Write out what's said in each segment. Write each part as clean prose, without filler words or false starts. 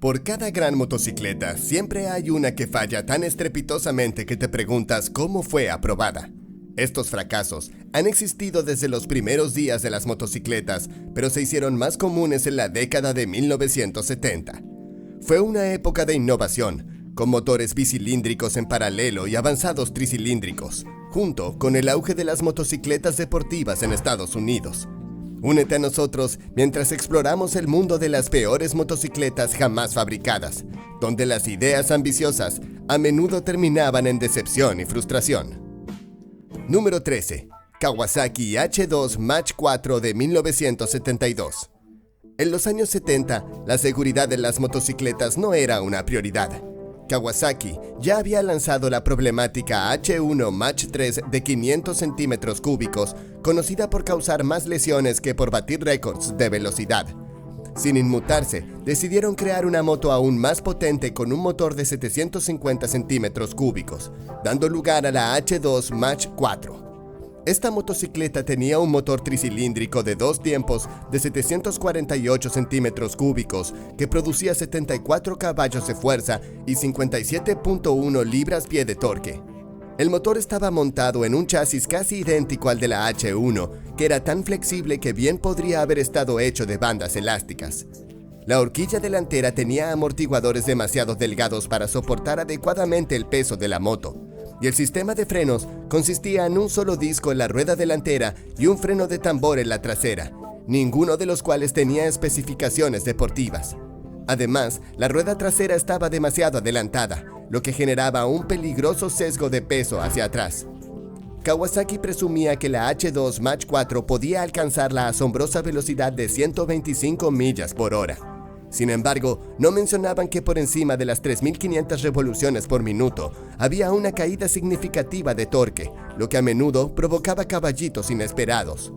Por cada gran motocicleta, siempre hay una que falla tan estrepitosamente que te preguntas cómo fue aprobada. Estos fracasos han existido desde los primeros días de las motocicletas, pero se hicieron más comunes en la década de 1970. Fue una época de innovación, con motores bicilíndricos en paralelo y avanzados tricilíndricos, junto con el auge de las motocicletas deportivas en Estados Unidos. Únete a nosotros mientras exploramos el mundo de las peores motocicletas jamás fabricadas, donde las ideas ambiciosas a menudo terminaban en decepción y frustración. Número 13. Kawasaki H2 Mach 4 de 1972. En los años 70, la seguridad de las motocicletas no era una prioridad. Kawasaki ya había lanzado la problemática H1 Mach 3 de 500 centímetros cúbicos, conocida por causar más lesiones que por batir récords de velocidad. Sin inmutarse, decidieron crear una moto aún más potente con un motor de 750 centímetros cúbicos, dando lugar a la H2 Mach 4. Esta motocicleta tenía un motor tricilíndrico de 2 tiempos de 748 centímetros cúbicos que producía 74 caballos de fuerza y 57.1 libras-pie de torque. El motor estaba montado en un chasis casi idéntico al de la H1, que era tan flexible que bien podría haber estado hecho de bandas elásticas. La horquilla delantera tenía amortiguadores demasiado delgados para soportar adecuadamente el peso de la moto, y el sistema de frenos consistía en un solo disco en la rueda delantera y un freno de tambor en la trasera, ninguno de los cuales tenía especificaciones deportivas. Además, la rueda trasera estaba demasiado adelantada, lo que generaba un peligroso sesgo de peso hacia atrás. Kawasaki presumía que la H2 Mach 4 podía alcanzar la asombrosa velocidad de 125 millas por hora. Sin embargo, no mencionaban que por encima de las 3.500 revoluciones por minuto había una caída significativa de torque, lo que a menudo provocaba caballitos inesperados.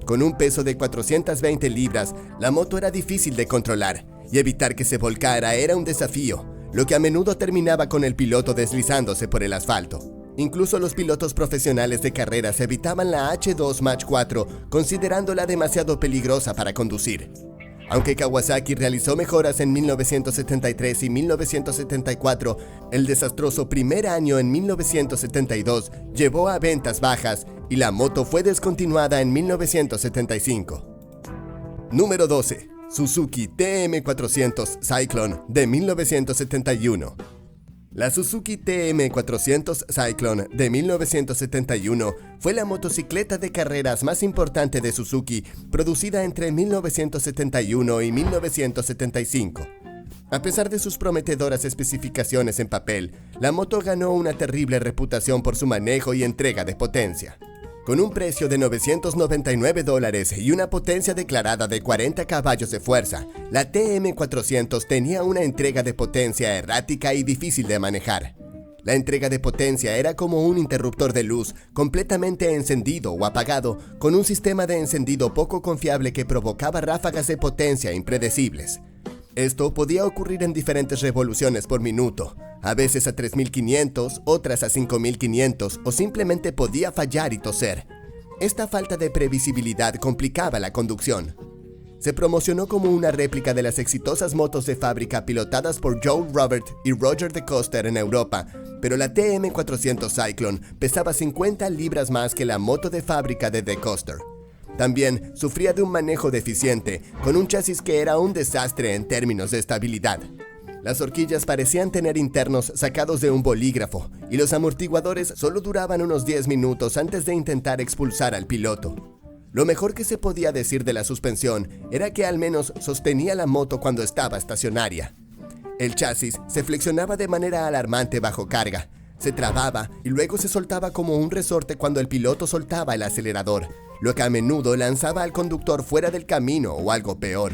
Con un peso de 420 libras, la moto era difícil de controlar, y evitar que se volcara era un desafío, lo que a menudo terminaba con el piloto deslizándose por el asfalto. Incluso los pilotos profesionales de carreras evitaban la H2 Mach 4, considerándola demasiado peligrosa para conducir. Aunque Kawasaki realizó mejoras en 1973 y 1974, el desastroso primer año en 1972 llevó a ventas bajas y la moto fue descontinuada en 1975. Número 12. Suzuki TM400 Cyclone de 1971. La Suzuki TM400 Cyclone de 1971 fue la motocicleta de carreras más importante de Suzuki, producida entre 1971 y 1975. A pesar de sus prometedoras especificaciones en papel, la moto ganó una terrible reputación por su manejo y entrega de potencia. Con un precio de $999 y una potencia declarada de 40 caballos de fuerza, la TM400 tenía una entrega de potencia errática y difícil de manejar. La entrega de potencia era como un interruptor de luz completamente encendido o apagado, con un sistema de encendido poco confiable que provocaba ráfagas de potencia impredecibles. Esto podía ocurrir en diferentes revoluciones por minuto, a veces a 3.500, otras a 5.500, o simplemente podía fallar y toser. Esta falta de previsibilidad complicaba la conducción. Se promocionó como una réplica de las exitosas motos de fábrica pilotadas por Joe Robert y Roger de Coster en Europa, pero la TM400 Cyclone pesaba 50 libras más que la moto de fábrica de de Coster. También sufría de un manejo deficiente, con un chasis que era un desastre en términos de estabilidad. Las horquillas parecían tener internos sacados de un bolígrafo, y los amortiguadores solo duraban unos 10 minutos antes de intentar expulsar al piloto. Lo mejor que se podía decir de la suspensión era que al menos sostenía la moto cuando estaba estacionaria. El chasis se flexionaba de manera alarmante bajo carga, se trababa y luego se soltaba como un resorte cuando el piloto soltaba el acelerador, lo que a menudo lanzaba al conductor fuera del camino o algo peor.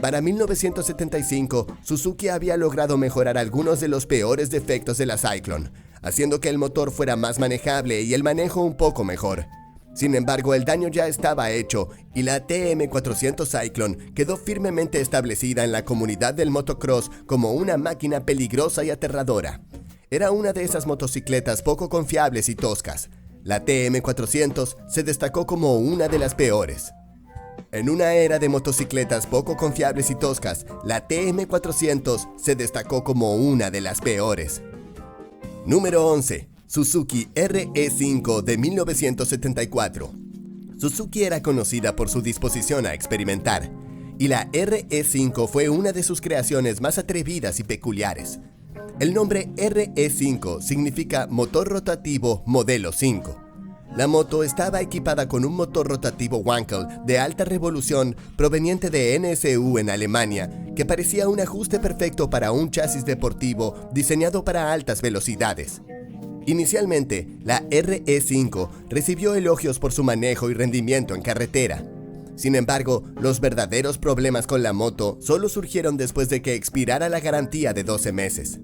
Para 1975, Suzuki había logrado mejorar algunos de los peores defectos de la Cyclone, haciendo que el motor fuera más manejable y el manejo un poco mejor. Sin embargo, el daño ya estaba hecho y la TM400 Cyclone quedó firmemente establecida en la comunidad del motocross como una máquina peligrosa y aterradora. Era una de esas motocicletas poco confiables y toscas. La TM400 se destacó como una de las peores. En una era de motocicletas poco confiables y toscas, la TM400 se destacó como una de las peores. Número 11. Suzuki RE5 de 1974. Suzuki era conocida por su disposición a experimentar, y la RE5 fue una de sus creaciones más atrevidas y peculiares. El nombre RE5 significa motor rotativo modelo 5. La moto estaba equipada con un motor rotativo Wankel de alta revolución proveniente de NSU en Alemania, que parecía un ajuste perfecto para un chasis deportivo diseñado para altas velocidades. Inicialmente, la RE5 recibió elogios por su manejo y rendimiento en carretera. Sin embargo, los verdaderos problemas con la moto solo surgieron después de que expirara la garantía de 12 meses.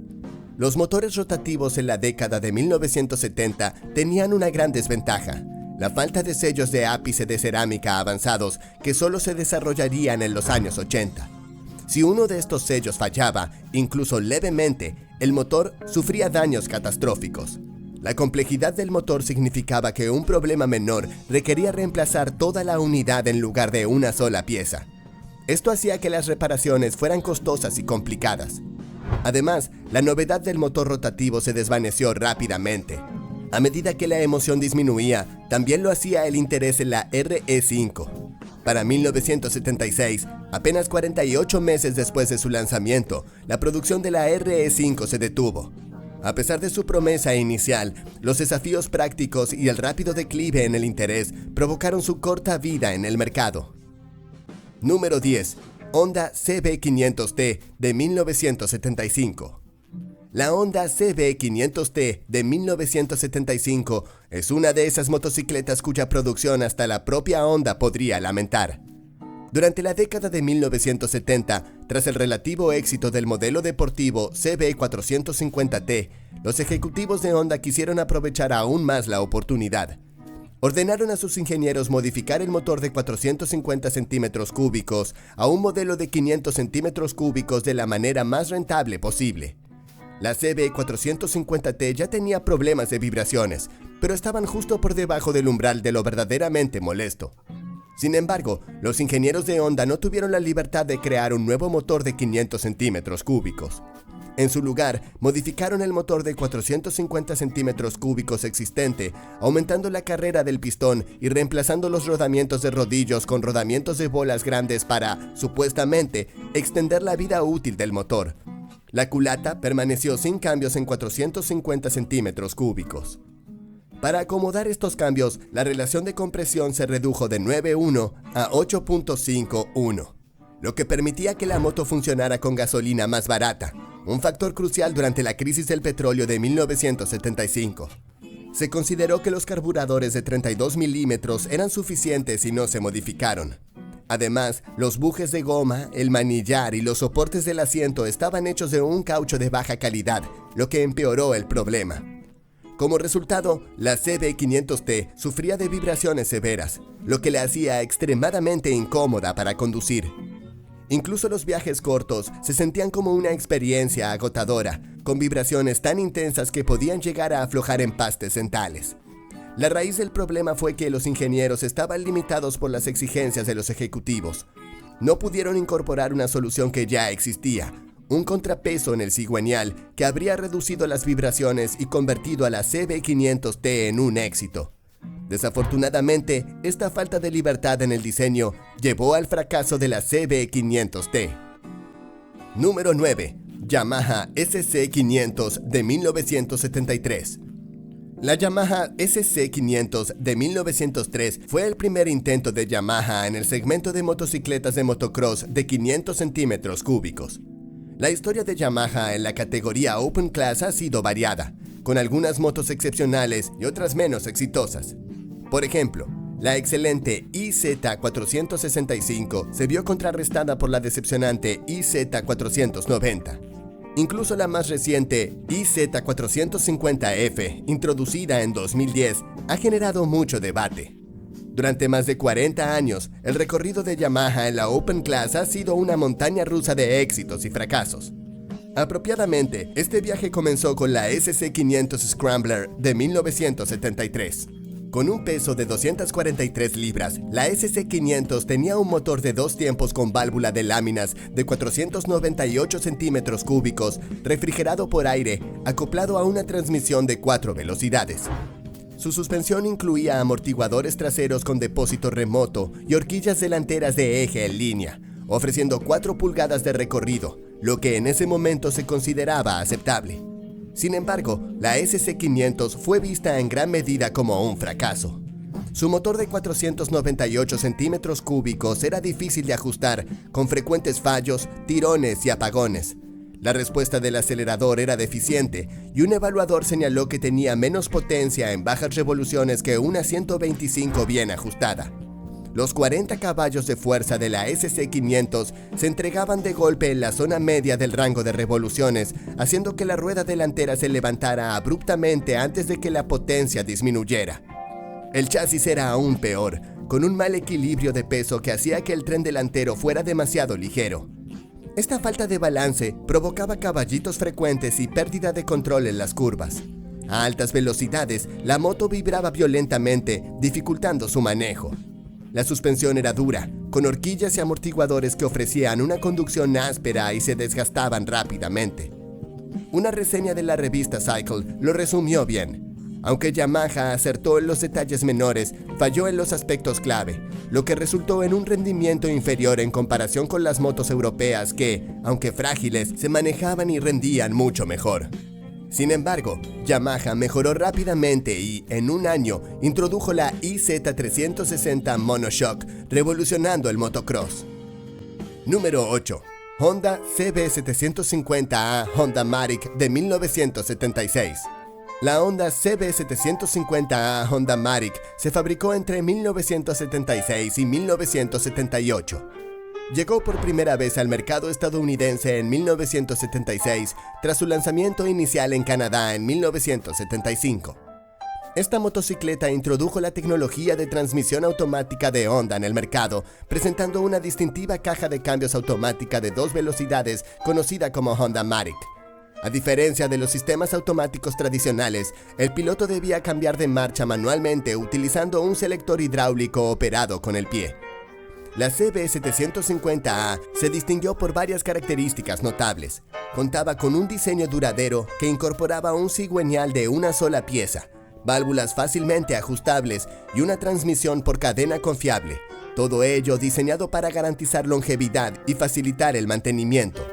Los motores rotativos en la década de 1970 tenían una gran desventaja: la falta de sellos de ápice de cerámica avanzados que solo se desarrollarían en los años 80. Si uno de estos sellos fallaba, incluso levemente, el motor sufría daños catastróficos. La complejidad del motor significaba que un problema menor requería reemplazar toda la unidad en lugar de una sola pieza. Esto hacía que las reparaciones fueran costosas y complicadas. Además, la novedad del motor rotativo se desvaneció rápidamente. A medida que la emoción disminuía, también lo hacía el interés en la RE5. Para 1976, apenas 48 meses después de su lanzamiento, la producción de la RE5 se detuvo. A pesar de su promesa inicial, los desafíos prácticos y el rápido declive en el interés provocaron su corta vida en el mercado. Número 10. Honda CB500T de 1975. La Honda CB500T de 1975 es una de esas motocicletas cuya producción hasta la propia Honda podría lamentar. Durante la década de 1970, tras el relativo éxito del modelo deportivo CB450T, los ejecutivos de Honda quisieron aprovechar aún más la oportunidad. Ordenaron a sus ingenieros modificar el motor de 450 centímetros cúbicos a un modelo de 500 centímetros cúbicos de la manera más rentable posible. La CB450T ya tenía problemas de vibraciones, pero estaban justo por debajo del umbral de lo verdaderamente molesto. Sin embargo, los ingenieros de Honda no tuvieron la libertad de crear un nuevo motor de 500 centímetros cúbicos. En su lugar, modificaron el motor de 450 centímetros cúbicos existente, aumentando la carrera del pistón y reemplazando los rodamientos de rodillos con rodamientos de bolas grandes para, supuestamente, extender la vida útil del motor. La culata permaneció sin cambios en 450 centímetros cúbicos. Para acomodar estos cambios, la relación de compresión se redujo de 9:1 a 8:5:1, lo que permitía que la moto funcionara con gasolina más barata, un factor crucial durante la crisis del petróleo de 1975. Se consideró que los carburadores de 32 milímetros eran suficientes y no se modificaron. Además, los bujes de goma, el manillar y los soportes del asiento estaban hechos de un caucho de baja calidad, lo que empeoró el problema. Como resultado, la CB500T sufría de vibraciones severas, lo que la hacía extremadamente incómoda para conducir. Incluso los viajes cortos se sentían como una experiencia agotadora, con vibraciones tan intensas que podían llegar a aflojar empastes dentales. La raíz del problema fue que los ingenieros estaban limitados por las exigencias de los ejecutivos. No pudieron incorporar una solución que ya existía, un contrapeso en el cigüeñal que habría reducido las vibraciones y convertido a la CB500T en un éxito. Desafortunadamente, esta falta de libertad en el diseño llevó al fracaso de la CB500T. Número 9. Yamaha SC500 de 1973. La Yamaha SC500 de 1903 fue el primer intento de Yamaha en el segmento de motocicletas de motocross de 500 centímetros cúbicos. La historia de Yamaha en la categoría Open Class ha sido variada, con algunas motos excepcionales y otras menos exitosas. Por ejemplo, la excelente IZ465 se vio contrarrestada por la decepcionante IZ490. Incluso la más reciente IZ450F, introducida en 2010, ha generado mucho debate. Durante más de 40 años, el recorrido de Yamaha en la Open Class ha sido una montaña rusa de éxitos y fracasos. Apropiadamente, este viaje comenzó con la SC500 Scrambler de 1973. Con un peso de 243 libras, la SC500 tenía un motor de 2 tiempos con válvula de láminas de 498 centímetros cúbicos, refrigerado por aire, acoplado a una transmisión de 4 velocidades. Su suspensión incluía amortiguadores traseros con depósito remoto y horquillas delanteras de eje en línea, ofreciendo 4 pulgadas de recorrido, lo que en ese momento se consideraba aceptable. Sin embargo, la SC500 fue vista en gran medida como un fracaso. Su motor de 498 centímetros cúbicos era difícil de ajustar, con frecuentes fallos, tirones y apagones. La respuesta del acelerador era deficiente y un evaluador señaló que tenía menos potencia en bajas revoluciones que una 125 bien ajustada. Los 40 caballos de fuerza de la SC500 se entregaban de golpe en la zona media del rango de revoluciones, haciendo que la rueda delantera se levantara abruptamente antes de que la potencia disminuyera. El chasis era aún peor, con un mal equilibrio de peso que hacía que el tren delantero fuera demasiado ligero. Esta falta de balance provocaba caballitos frecuentes y pérdida de control en las curvas. A altas velocidades, la moto vibraba violentamente, dificultando su manejo. La suspensión era dura, con horquillas y amortiguadores que ofrecían una conducción áspera y se desgastaban rápidamente. Una reseña de la revista Cycle lo resumió bien. Aunque Yamaha acertó en los detalles menores, falló en los aspectos clave, lo que resultó en un rendimiento inferior en comparación con las motos europeas que, aunque frágiles, se manejaban y rendían mucho mejor. Sin embargo, Yamaha mejoró rápidamente y, en un año, introdujo la IZ360 Monoshock, revolucionando el motocross. Número 8. Honda CB750A Honda Matic de 1976. La Honda CB750A Honda Matic se fabricó entre 1976 y 1978. Llegó por primera vez al mercado estadounidense en 1976, tras su lanzamiento inicial en Canadá en 1975. Esta motocicleta introdujo la tecnología de transmisión automática de Honda en el mercado, presentando una distintiva caja de cambios automática de 2 velocidades conocida como Honda Matic. A diferencia de los sistemas automáticos tradicionales, el piloto debía cambiar de marcha manualmente utilizando un selector hidráulico operado con el pie. La CB750A se distinguió por varias características notables. Contaba con un diseño duradero que incorporaba un cigüeñal de una sola pieza, válvulas fácilmente ajustables y una transmisión por cadena confiable. Todo ello diseñado para garantizar longevidad y facilitar el mantenimiento.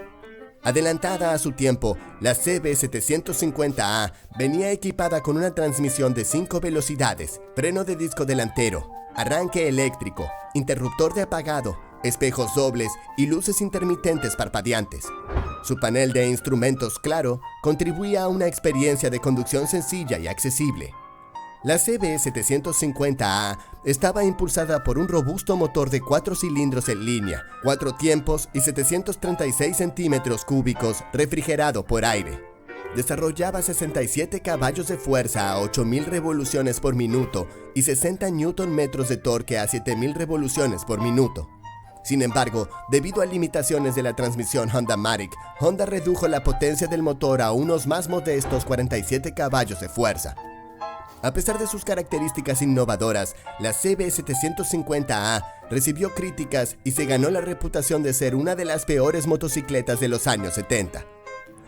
Adelantada a su tiempo, la CB750A venía equipada con una transmisión de 5 velocidades, freno de disco delantero, arranque eléctrico, interruptor de apagado, espejos dobles y luces intermitentes parpadeantes. Su panel de instrumentos claro contribuía a una experiencia de conducción sencilla y accesible. La CB750A estaba impulsada por un robusto motor de 4 cilindros en línea, 4 tiempos y 736 centímetros cúbicos refrigerado por aire. Desarrollaba 67 caballos de fuerza a 8.000 revoluciones por minuto y 60 Nm de torque a 7.000 revoluciones por minuto. Sin embargo, debido a limitaciones de la transmisión Honda Matic, Honda redujo la potencia del motor a unos más modestos 47 caballos de fuerza. A pesar de sus características innovadoras, la CB750A recibió críticas y se ganó la reputación de ser una de las peores motocicletas de los años 70.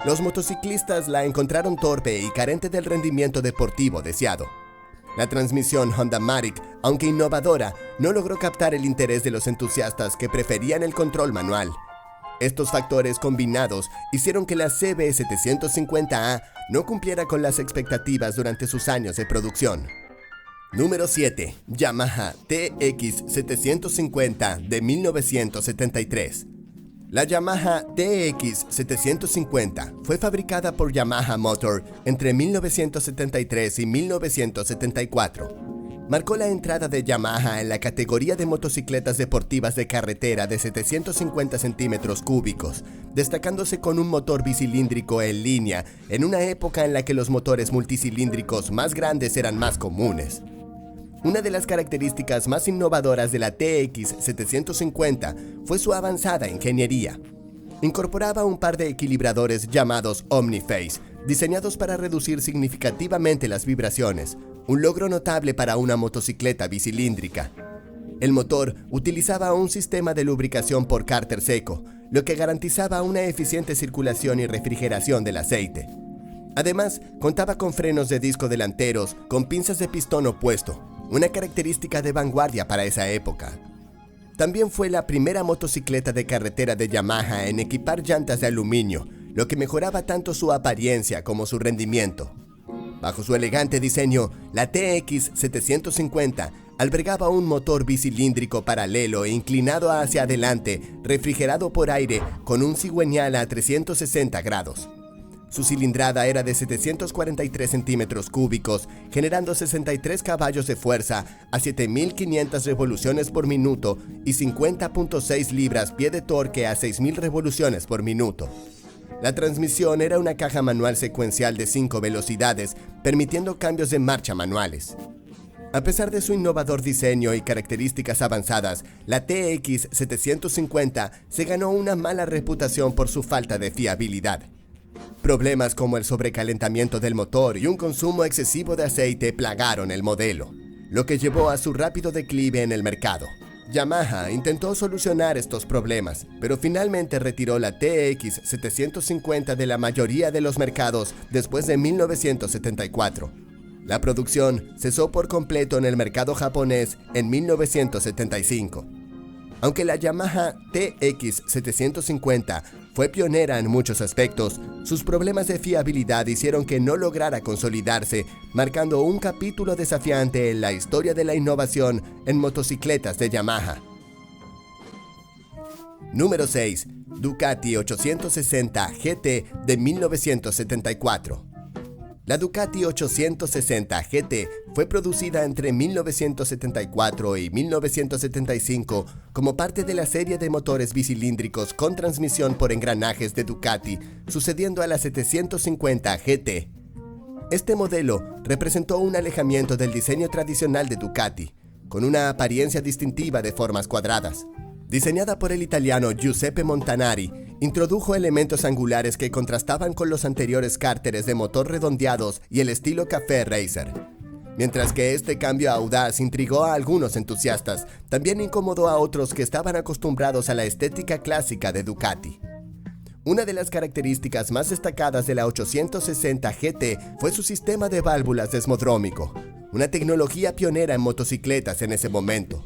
Los motociclistas la encontraron torpe y carente del rendimiento deportivo deseado. La transmisión Honda Matic, aunque innovadora, no logró captar el interés de los entusiastas que preferían el control manual. Estos factores combinados hicieron que la CB750A no cumpliera con las expectativas durante sus años de producción. Número 7. Yamaha TX750 de 1973. La Yamaha TX750 fue fabricada por Yamaha Motor entre 1973 y 1974. Marcó la entrada de Yamaha en la categoría de motocicletas deportivas de carretera de 750 centímetros cúbicos, destacándose con un motor bicilíndrico en línea en una época en la que los motores multicilíndricos más grandes eran más comunes. Una de las características más innovadoras de la TX750 fue su avanzada ingeniería. Incorporaba un par de equilibradores llamados Omniphase, diseñados para reducir significativamente las vibraciones, un logro notable para una motocicleta bicilíndrica. El motor utilizaba un sistema de lubricación por cárter seco, lo que garantizaba una eficiente circulación y refrigeración del aceite. Además, contaba con frenos de disco delanteros con pinzas de pistón opuesto, una característica de vanguardia para esa época. También fue la primera motocicleta de carretera de Yamaha en equipar llantas de aluminio, lo que mejoraba tanto su apariencia como su rendimiento. Bajo su elegante diseño, la TX 750 albergaba un motor bicilíndrico paralelo e inclinado hacia adelante, refrigerado por aire con un cigüeñal a 360 grados. Su cilindrada era de 743 centímetros cúbicos, generando 63 caballos de fuerza a 7.500 revoluciones por minuto y 50.6 libras-pie de torque a 6.000 revoluciones por minuto. La transmisión era una caja manual secuencial de 5 velocidades, permitiendo cambios de marcha manuales. A pesar de su innovador diseño y características avanzadas, la TX 750 se ganó una mala reputación por su falta de fiabilidad. Problemas como el sobrecalentamiento del motor y un consumo excesivo de aceite plagaron el modelo, lo que llevó a su rápido declive en el mercado. Yamaha intentó solucionar estos problemas, pero finalmente retiró la TX 750 de la mayoría de los mercados después de 1974. La producción cesó por completo en el mercado japonés en 1975. Aunque la Yamaha TX 750 fue pionera en muchos aspectos, sus problemas de fiabilidad hicieron que no lograra consolidarse, marcando un capítulo desafiante en la historia de la innovación en motocicletas de Yamaha. Número 6. Ducati 860 GT de 1974. La Ducati 860 GT fue producida entre 1974 y 1975 como parte de la serie de motores bicilíndricos con transmisión por engranajes de Ducati, sucediendo a la 750 GT. Este modelo representó un alejamiento del diseño tradicional de Ducati, con una apariencia distintiva de formas cuadradas. Diseñada por el italiano Giuseppe Montanari, introdujo elementos angulares que contrastaban con los anteriores cárteres de motor redondeados y el estilo café racer. Mientras que este cambio audaz intrigó a algunos entusiastas, también incomodó a otros que estaban acostumbrados a la estética clásica de Ducati. Una de las características más destacadas de la 860 GT fue su sistema de válvulas desmodrómico, una tecnología pionera en motocicletas en ese momento.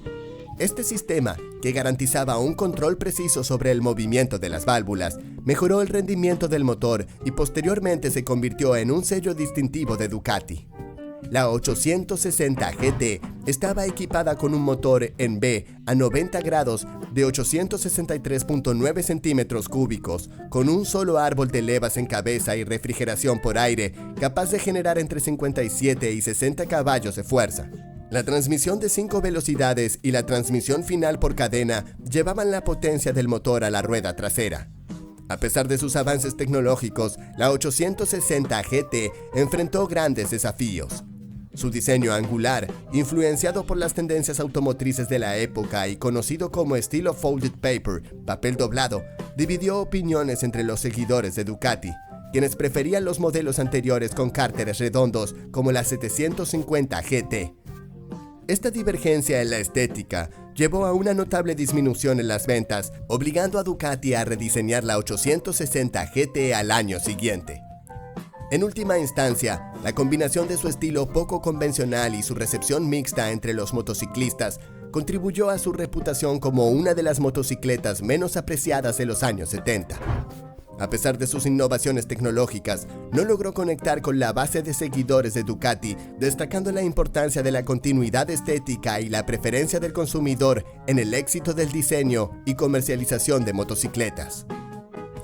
Este sistema, que garantizaba un control preciso sobre el movimiento de las válvulas, mejoró el rendimiento del motor y posteriormente se convirtió en un sello distintivo de Ducati. La 860 GT estaba equipada con un motor en B a 90 grados de 863.9 centímetros cúbicos, con un solo árbol de levas en cabeza y refrigeración por aire, capaz de generar entre 57 y 60 caballos de fuerza. La transmisión de 5 velocidades y la transmisión final por cadena llevaban la potencia del motor a la rueda trasera. A pesar de sus avances tecnológicos, la 860 GT enfrentó grandes desafíos. Su diseño angular, influenciado por las tendencias automotrices de la época y conocido como estilo folded paper, papel doblado, dividió opiniones entre los seguidores de Ducati, quienes preferían los modelos anteriores con cárteres redondos como la 750 GT. Esta divergencia en la estética llevó a una notable disminución en las ventas, obligando a Ducati a rediseñar la 860 GT al año siguiente. En última instancia, la combinación de su estilo poco convencional y su recepción mixta entre los motociclistas contribuyó a su reputación como una de las motocicletas menos apreciadas de los años 70. A pesar de sus innovaciones tecnológicas, no logró conectar con la base de seguidores de Ducati, destacando la importancia de la continuidad estética y la preferencia del consumidor en el éxito del diseño y comercialización de motocicletas.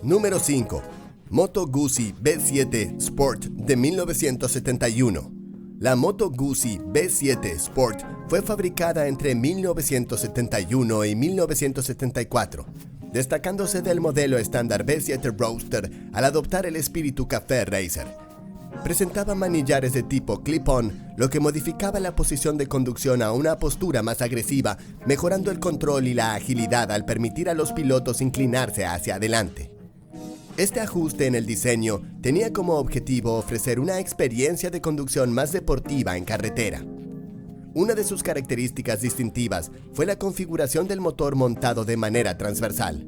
Número 5. Moto Guzzi B7 Sport de 1971. La Moto Guzzi B7 Sport fue fabricada entre 1971 y 1974. Destacándose del modelo estándar B7 Roadster al adoptar el espíritu café racer. Presentaba manillares de tipo clip-on, lo que modificaba la posición de conducción a una postura más agresiva, mejorando el control y la agilidad al permitir a los pilotos inclinarse hacia adelante. Este ajuste en el diseño tenía como objetivo ofrecer una experiencia de conducción más deportiva en carretera. Una de sus características distintivas fue la configuración del motor montado de manera transversal.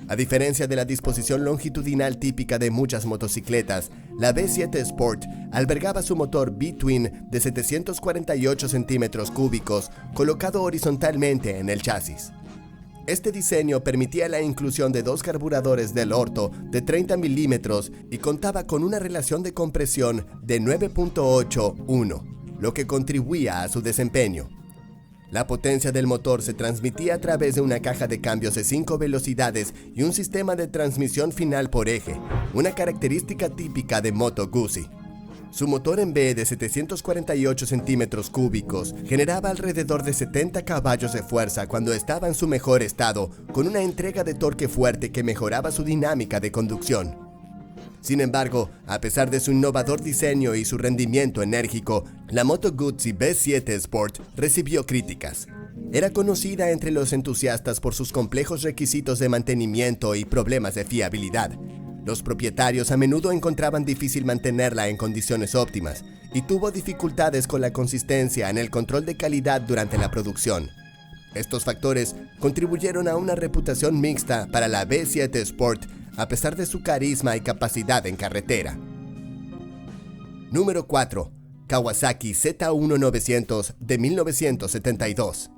A diferencia de la disposición longitudinal típica de muchas motocicletas, la B7 Sport albergaba su motor B-Twin de 748 centímetros cúbicos colocado horizontalmente en el chasis. Este diseño permitía la inclusión de dos carburadores del orto de 30 milímetros y contaba con una relación de compresión de 9.81, lo que contribuía a su desempeño. La potencia del motor se transmitía a través de una caja de cambios de 5 velocidades y un sistema de transmisión final por eje, una característica típica de Moto Guzzi. Su motor en B de 748 centímetros cúbicos generaba alrededor de 70 caballos de fuerza cuando estaba en su mejor estado, con una entrega de torque fuerte que mejoraba su dinámica de conducción. Sin embargo, a pesar de su innovador diseño y su rendimiento enérgico, la Moto Guzzi B7 Sport recibió críticas. Era conocida entre los entusiastas por sus complejos requisitos de mantenimiento y problemas de fiabilidad. Los propietarios a menudo encontraban difícil mantenerla en condiciones óptimas y tuvo dificultades con la consistencia en el control de calidad durante la producción. Estos factores contribuyeron a una reputación mixta para la B7 Sport, a pesar de su carisma y capacidad en carretera. Número 4. Kawasaki Z1900 de 1972.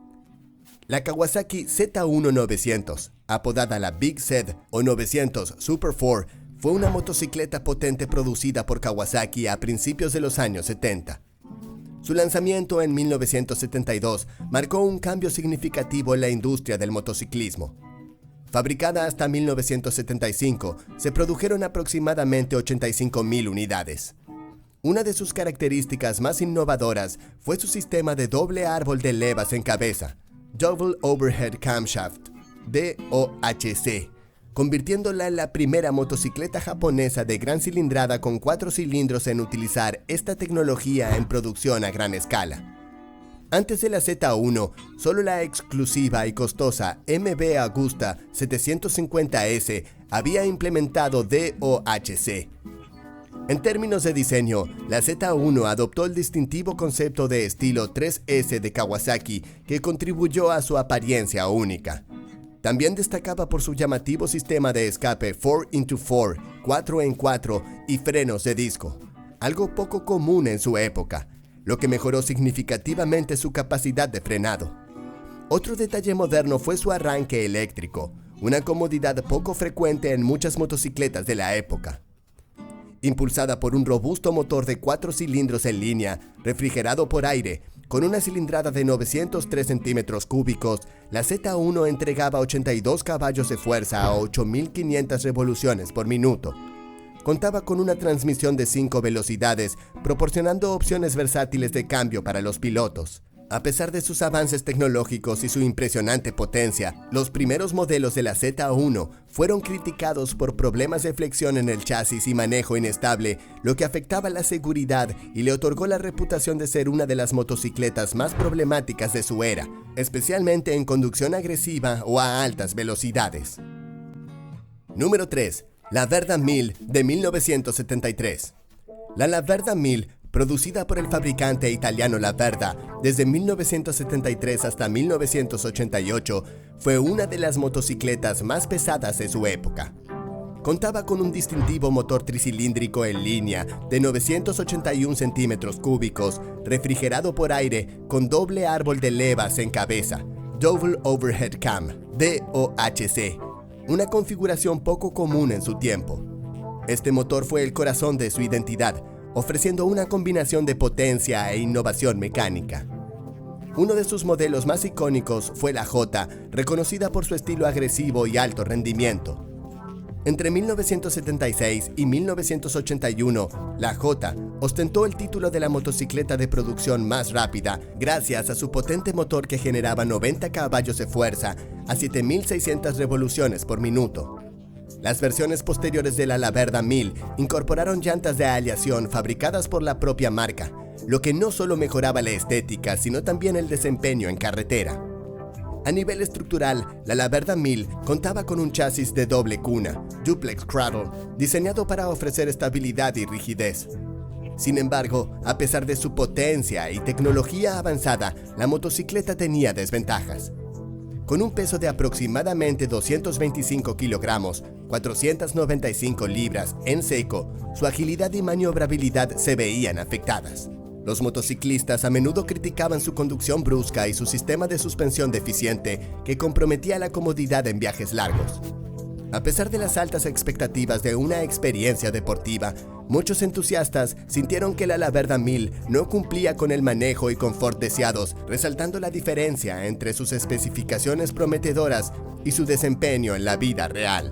La Kawasaki Z1900, apodada la Big Z o 900 Super 4, fue una motocicleta potente producida por Kawasaki a principios de los años 70. Su lanzamiento en 1972 marcó un cambio significativo en la industria del motociclismo. Fabricada hasta 1975, se produjeron aproximadamente 85,000 unidades. Una de sus características más innovadoras fue su sistema de doble árbol de levas en cabeza, Double Overhead Camshaft, DOHC, convirtiéndola en la primera motocicleta japonesa de gran cilindrada con 4 cilindros en utilizar esta tecnología en producción a gran escala. Antes de la Z1, solo la exclusiva y costosa MB Agusta 750S había implementado DOHC. En términos de diseño, la Z1 adoptó el distintivo concepto de estilo 3S de Kawasaki, que contribuyó a su apariencia única. También destacaba por su llamativo sistema de escape 4x4, 4x4 y frenos de disco, algo poco común en su época, lo que mejoró significativamente su capacidad de frenado. Otro detalle moderno fue su arranque eléctrico, una comodidad poco frecuente en muchas motocicletas de la época. Impulsada por un robusto motor de 4 cilindros en línea, refrigerado por aire, con una cilindrada de 903 centímetros cúbicos, la Z1 entregaba 82 caballos de fuerza a 8.500 revoluciones por minuto. Contaba con una transmisión de 5 velocidades, proporcionando opciones versátiles de cambio para los pilotos. A pesar de sus avances tecnológicos y su impresionante potencia, los primeros modelos de la Z1 fueron criticados por problemas de flexión en el chasis y manejo inestable, lo que afectaba la seguridad y le otorgó la reputación de ser una de las motocicletas más problemáticas de su era, especialmente en conducción agresiva o a altas velocidades. Número 3. La Verda 1000 de 1973. La Laverda 1000, producida por el fabricante italiano Laverda desde 1973 hasta 1988, fue una de las motocicletas más pesadas de su época. Contaba con un distintivo motor tricilíndrico en línea de 981 centímetros cúbicos, refrigerado por aire con doble árbol de levas en cabeza, Double Overhead Cam, DOHC, una configuración poco común en su tiempo. Este motor fue el corazón de su identidad, ofreciendo una combinación de potencia e innovación mecánica. Uno de sus modelos más icónicos fue la J, reconocida por su estilo agresivo y alto rendimiento. Entre 1976 y 1981, la J ostentó el título de la motocicleta de producción más rápida gracias a su potente motor que generaba 90 caballos de fuerza a 7.600 revoluciones por minuto. Las versiones posteriores de la Laverda 1000 incorporaron llantas de aleación fabricadas por la propia marca, lo que no solo mejoraba la estética, sino también el desempeño en carretera. A nivel estructural, la Laverda 1000 contaba con un chasis de doble cuna, duplex cradle, diseñado para ofrecer estabilidad y rigidez. Sin embargo, a pesar de su potencia y tecnología avanzada, la motocicleta tenía desventajas. Con un peso de aproximadamente 225 kilogramos, 495 libras en seco, su agilidad y maniobrabilidad se veían afectadas. Los motociclistas a menudo criticaban su conducción brusca y su sistema de suspensión deficiente que comprometía la comodidad en viajes largos. A pesar de las altas expectativas de una experiencia deportiva, muchos entusiastas sintieron que la Laverda 1000 no cumplía con el manejo y confort deseados, resaltando la diferencia entre sus especificaciones prometedoras y su desempeño en la vida real.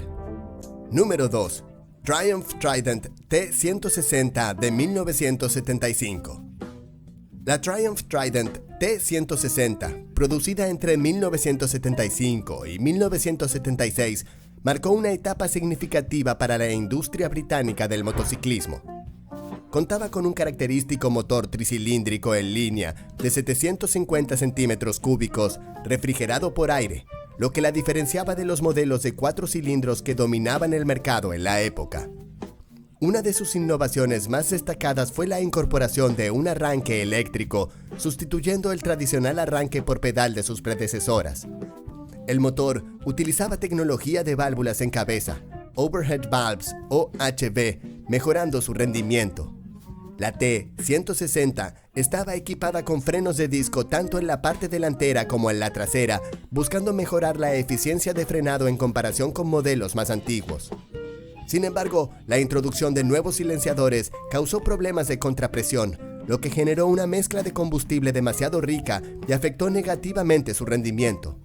Número 2. Triumph Trident T160 de 1975. La Triumph Trident T160, producida entre 1975 y 1976, marcó una etapa significativa para la industria británica del motociclismo. Contaba con un característico motor tricilíndrico en línea de 750 centímetros cúbicos, refrigerado por aire, lo que la diferenciaba de los modelos de 4 cilindros que dominaban el mercado en la época. Una de sus innovaciones más destacadas fue la incorporación de un arranque eléctrico, sustituyendo el tradicional arranque por pedal de sus predecesoras. El motor utilizaba tecnología de válvulas en cabeza, Overhead Valves o HV, mejorando su rendimiento. La T160 estaba equipada con frenos de disco tanto en la parte delantera como en la trasera, buscando mejorar la eficiencia de frenado en comparación con modelos más antiguos. Sin embargo, la introducción de nuevos silenciadores causó problemas de contrapresión, lo que generó una mezcla de combustible demasiado rica y afectó negativamente su rendimiento.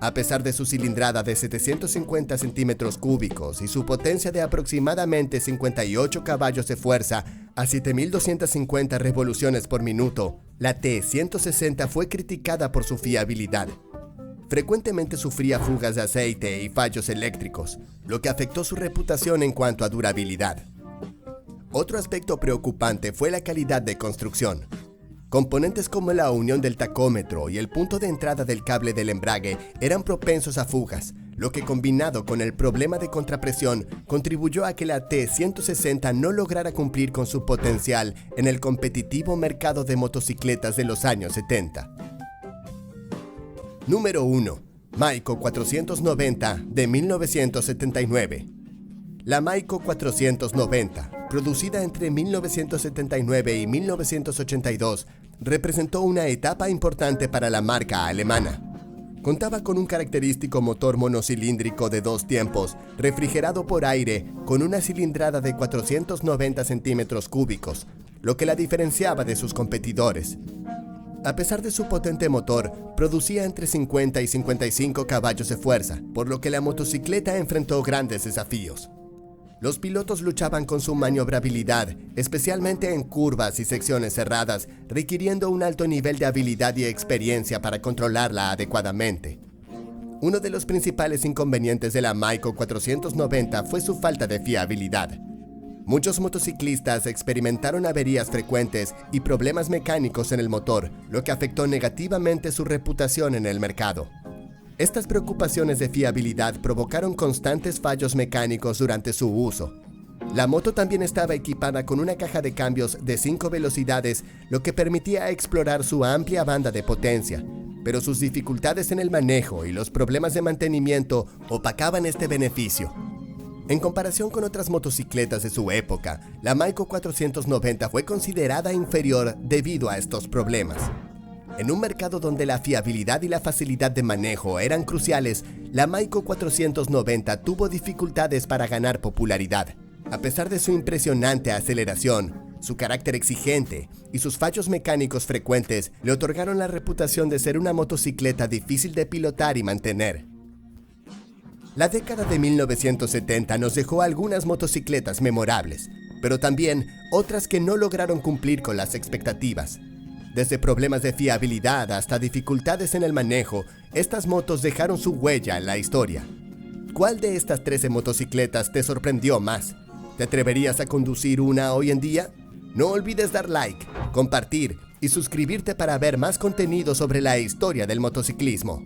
A pesar de su cilindrada de 750 centímetros cúbicos y su potencia de aproximadamente 58 caballos de fuerza a 7.250 revoluciones por minuto, la T160 fue criticada por su fiabilidad. Frecuentemente sufría fugas de aceite y fallos eléctricos, lo que afectó su reputación en cuanto a durabilidad. Otro aspecto preocupante fue la calidad de construcción. Componentes como la unión del tacómetro y el punto de entrada del cable del embrague eran propensos a fugas, lo que combinado con el problema de contrapresión contribuyó a que la T160 no lograra cumplir con su potencial en el competitivo mercado de motocicletas de los años 70. Número 1. Maiko 490 de 1979. La Maiko 490, producida entre 1979 y 1982, representó una etapa importante para la marca alemana. Contaba con un característico motor monocilíndrico de 2 tiempos, refrigerado por aire, con una cilindrada de 490 centímetros cúbicos, lo que la diferenciaba de sus competidores. A pesar de su potente motor, producía entre 50 y 55 caballos de fuerza, por lo que la motocicleta enfrentó grandes desafíos. Los pilotos luchaban con su maniobrabilidad, especialmente en curvas y secciones cerradas, requiriendo un alto nivel de habilidad y experiencia para controlarla adecuadamente. Uno de los principales inconvenientes de la Maiko 490 fue su falta de fiabilidad. Muchos motociclistas experimentaron averías frecuentes y problemas mecánicos en el motor, lo que afectó negativamente su reputación en el mercado. Estas preocupaciones de fiabilidad provocaron constantes fallos mecánicos durante su uso. La moto también estaba equipada con una caja de cambios de 5 velocidades, lo que permitía explorar su amplia banda de potencia, pero sus dificultades en el manejo y los problemas de mantenimiento opacaban este beneficio. En comparación con otras motocicletas de su época, la Maiko 490 fue considerada inferior debido a estos problemas. En un mercado donde la fiabilidad y la facilidad de manejo eran cruciales, la Maiko 490 tuvo dificultades para ganar popularidad. A pesar de su impresionante aceleración, su carácter exigente y sus fallos mecánicos frecuentes le otorgaron la reputación de ser una motocicleta difícil de pilotar y mantener. La década de 1970 nos dejó algunas motocicletas memorables, pero también otras que no lograron cumplir con las expectativas. Desde problemas de fiabilidad hasta dificultades en el manejo, estas motos dejaron su huella en la historia. ¿Cuál de estas 13 motocicletas te sorprendió más? ¿Te atreverías a conducir una hoy en día? No olvides dar like, compartir y suscribirte para ver más contenido sobre la historia del motociclismo.